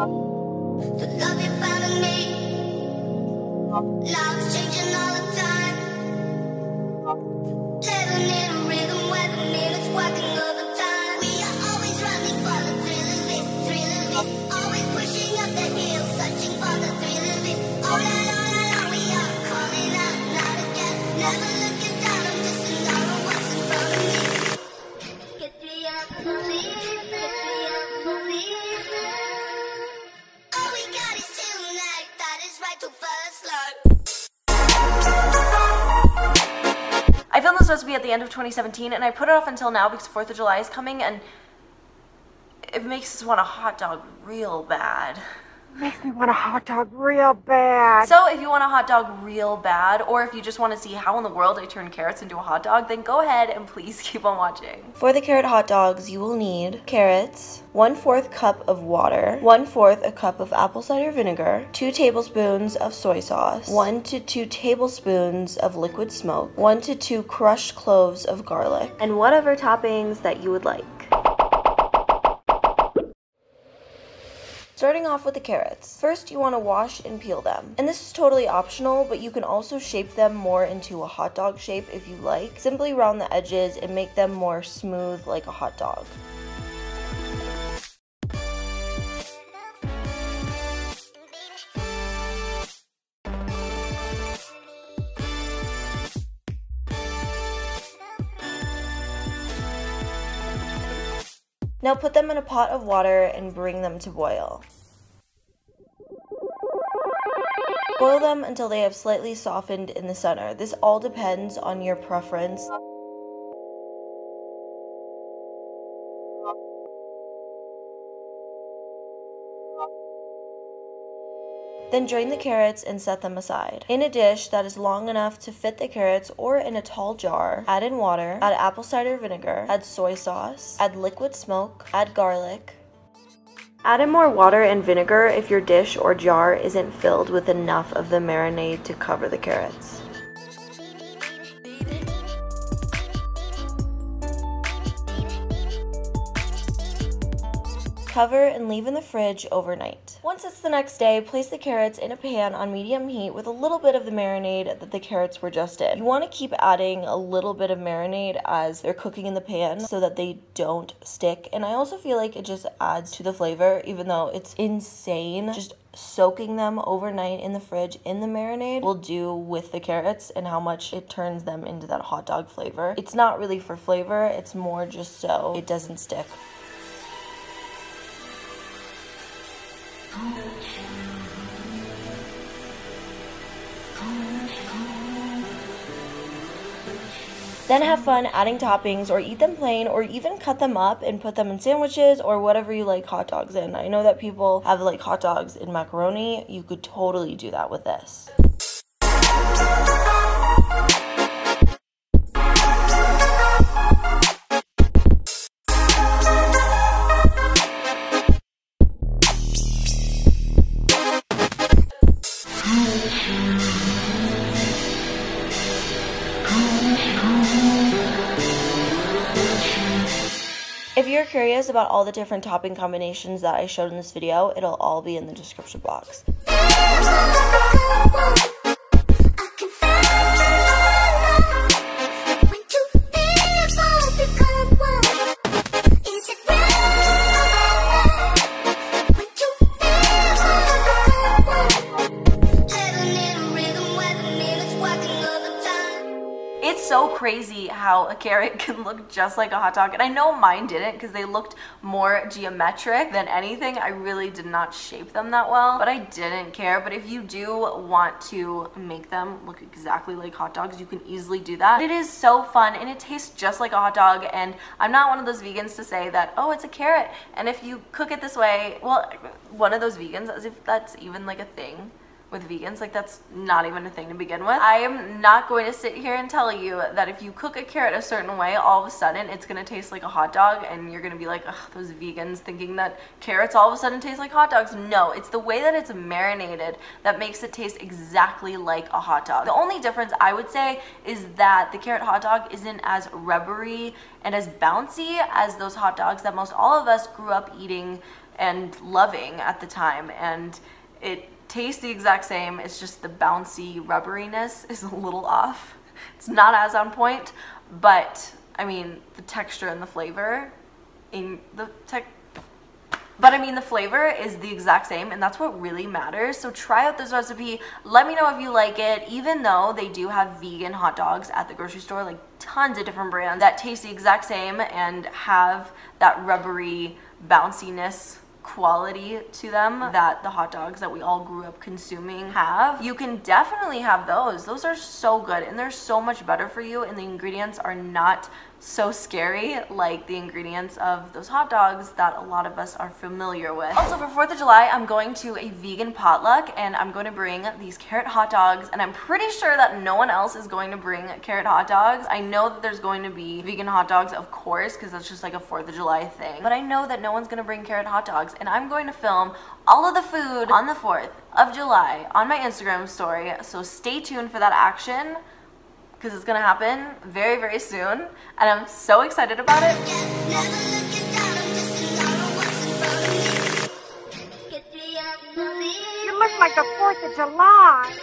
The love you found in me, love's changing all the time. Living in a rhythm where the minutes working overtime. We are always running for the thrill of it, thrill of it. Always pushing up the hill, searching for the thrill of it. All along we are calling out, not again. Never looking down, I'm just another what's in front of me. Get me up, believe it, believe it. All we got is tonight, that is right to first love. I filmed this recipe at the end of 2017 and I put it off until now because 4th of July is coming and it makes us want a hot dog real bad. Makes me want a hot dog real bad. So if you want a hot dog real bad, or if you just want to see how in the world I turn carrots into a hot dog, then go ahead and please keep on watching. For the carrot hot dogs, you will need carrots, 1/4 cup of water, 1/4 a cup of apple cider vinegar, 2 tablespoons of soy sauce, 1 to 2 tablespoons of liquid smoke, 1 to 2 crushed cloves of garlic, and whatever toppings that you would like. Starting off with the carrots. First, you want to wash and peel them. And this is totally optional, but you can also shape them more into a hot dog shape if you like. Simply round the edges and make them more smooth like a hot dog. Now put them in a pot of water and bring them to boil. Boil them until they have slightly softened in the center. This all depends on your preference. Then drain the carrots and set them aside. In a dish that is long enough to fit the carrots or in a tall jar, add in water, add apple cider vinegar, add soy sauce, add liquid smoke, add garlic. Add in more water and vinegar if your dish or jar isn't filled with enough of the marinade to cover the carrots. Cover and leave in the fridge overnight. Once it's the next day, place the carrots in a pan on medium heat with a little bit of the marinade that the carrots were just in. You want to keep adding a little bit of marinade as they're cooking in the pan so that they don't stick. And I also feel like it just adds to the flavor, even though it's insane. Just soaking them overnight in the fridge in the marinade will do with the carrots and how much it turns them into that hot dog flavor. It's not really for flavor, it's more just so it doesn't stick. Then have fun adding toppings or eat them plain or even cut them up and put them in sandwiches or whatever you like hot dogs in. I know that people have like hot dogs in macaroni. You could totally do that with this. If you're curious about all the different topping combinations that I showed in this video, it'll all be in the description box. It's so crazy how a carrot can look just like a hot dog, and I know mine didn't because they looked more geometric than anything. I really did not shape them that well, but I didn't care. But if you do want to make them look exactly like hot dogs, you can easily do that. It is so fun and it tastes just like a hot dog, and I'm not one of those vegans to say that, oh, it's a carrot, and if you cook it this way, well, one of those vegans, as if that's even like a thing. with vegans. Like, that's not even a thing to begin with. I am not going to sit here and tell you that if you cook a carrot a certain way, all of a sudden it's gonna taste like a hot dog and you're gonna be like, ugh, those vegans thinking that carrots all of a sudden taste like hot dogs. No, it's the way that it's marinated that makes it taste exactly like a hot dog. The only difference I would say is that the carrot hot dog isn't as rubbery and as bouncy as those hot dogs that most all of us grew up eating and loving at the time, and it tastes the exact same. It's just the bouncy rubberiness is a little off. It's not as on point, but I mean the texture and the flavor the flavor is the exact same, and that's what really matters. So try out this recipe. Let me know if you like it. Even though they do have vegan hot dogs at the grocery store, like tons of different brands that taste the exact same and have that rubbery bounciness quality to them that the hot dogs that we all grew up consuming have, you can definitely have those. Those are so good and they're so much better for you, and the ingredients are not so scary like the ingredients of those hot dogs that a lot of us are familiar with. Also, for 4th of July, I'm going to a vegan potluck and I'm going to bring these carrot hot dogs, and I'm pretty sure that no one else is going to bring carrot hot dogs. I know that there's going to be vegan hot dogs, of course, because that's just like a 4th of July thing, but I know that no one's going to bring carrot hot dogs, and I'm going to film all of the food on the 4th of July on my Instagram story, so stay tuned for that action, because it's gonna happen very, very soon, and I'm so excited about it. You look like the 4th of July.